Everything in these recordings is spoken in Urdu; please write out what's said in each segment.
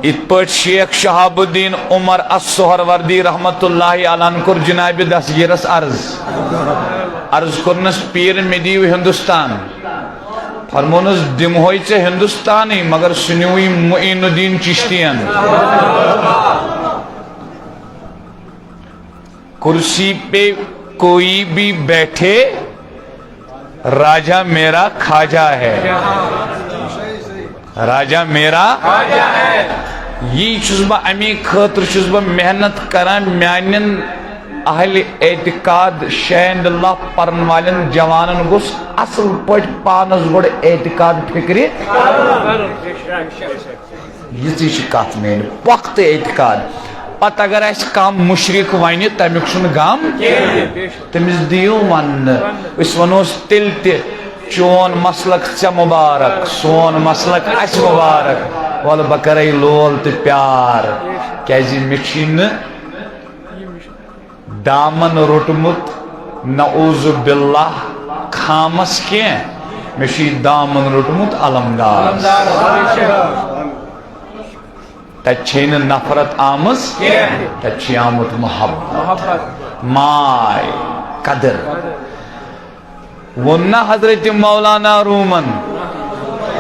ات شیخ شہاب الدین عمر السہروردی رحمت اللہ علیہ کور جناب دستگیرس عرض کرنس پیر میں دیو ہندوستان فرمونس دمہوئی سے ہندوستانی مگر سنیوئی معین الدین چشتین کرسی پہ کوئی بھی بیٹھے راجہ میرا کھاجا ہے راجہ میرا یہ چھس با امی خاطر چھس با محنت کران میانن اہل اعتقاد شہند اللہ پرن والن جوانن گوس اصل پٹ پانس گوڑ اعتقاد فکری یہ چیز کات میں وقت اعتقاد پتہ اگر ایس کام مشرک وائنی تمیک سن گام تمیز دیو من اس ونوس تل تی چون مسلک چا مبارک سون مسلک اس مبارک وال بکرائی لول تی پیار کیازی مچین دامن روٹمت نعوذ باللہ خامس کین مشی دامن روٹمت علمدار تچھین نفرت آمس تچھی آمد محبت مائی قدر ونہ حضرت مولانا رومن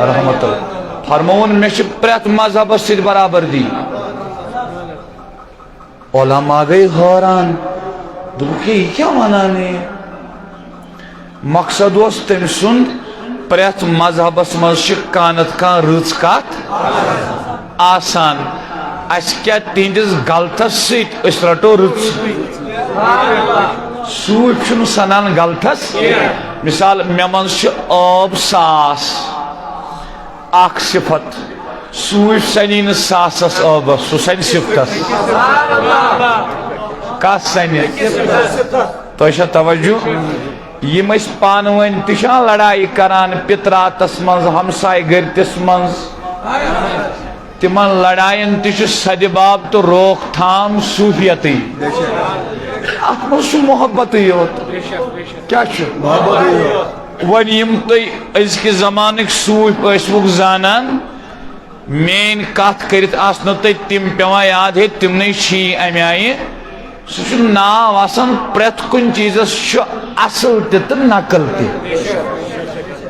رحمت اللہ فرمون میں پریت مذہب سید برابر دی علماء گئی حیران دوکی کیا منانے مقصد اس تم سن پریت مذہب مز کانت کان رچ کات آسان اس کیا تینجز غلطس سیت اس رٹو رچ سوچ چھن سنان غلطس مثال میمن آب ساس اخ صفت سوچ سنین ساسس آب سو سن صفتس کس سن تو توجہ یم اس پانوین تشان لڑائی کران پتراتس منز ہمسائی گرتس منز تمن لڑائن تش سدباب تو روک تھام صوفیتی اتم سو محبت یوت کیا محبت ون یم تی از کے زمانک صوف اسمک زانان مین کات کرت آسنو تی تم پیوان یاد ہے تم نے چھی امی آئی سو ناو آسان پریت کن چیزس شو اصل تیتر نقل تی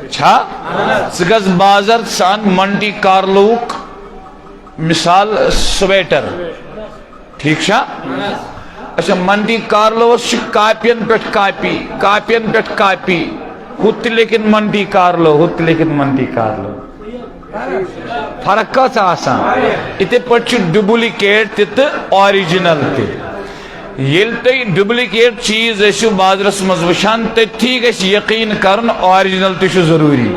چھا سگز بازر سان منٹی کارلوک مثال سویٹر ٹھیک شا اچھا منٹی کارلوس کاپین پیٹ کاپی کاپین پیٹ کاپی ہوتی لیکن منٹی کارلو ہوتی لیکن منٹی کارلو فرق کس آسان اتے پچھ ڈوبلیکیٹ تے اوریجنل تے یل تے ڈوبلیکیٹ چیز ایسو بازرس مزوشان تے ٹھیک ہے یقین کرن اوریجنل تے ضروری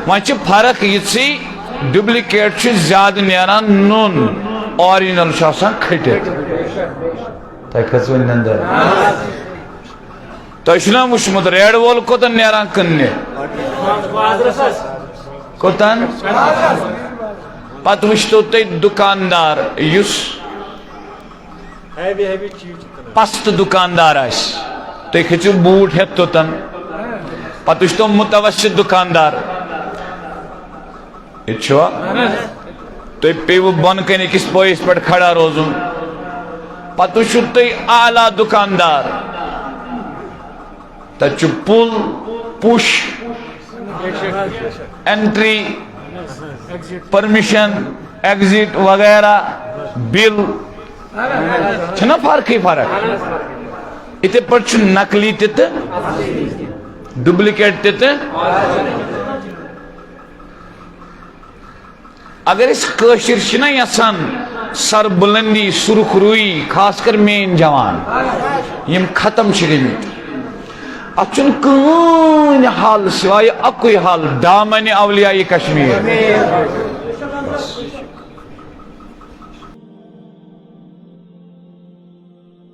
وانچ فرق یہ سی ڈوبلیکیٹ چھ زیادہ نیران نون اوریجنل شاسان کھٹت تاکہ ون اندر تو اشنا مشمد ریڈ وول کوتن نیران کننے کوتن پت وشتو تی دکاندار یس پست دکاندار آس تو کھچو بوٹ ہے تو تن پت وشتو متوسط دکاندار یہ چھوا تو پیو بن کنی کس پویس پر کھڑا روزوں پتو شدتی اعلیٰ دکاندار تچو پول پوش انٹری پرمیشن ایگزٹ وغیرہ بل چھنا فرق ہی فرق اتے پر چھو نقلی تیتے ڈوبلیکیٹ تیتے اگر اس کشر چھنا یسان سر بلندی سرخ روئی خاص کر مین جوان یم ختم چگمت اچھن کون حال سوائے اکوئی حال دامن اولیاء کشمیر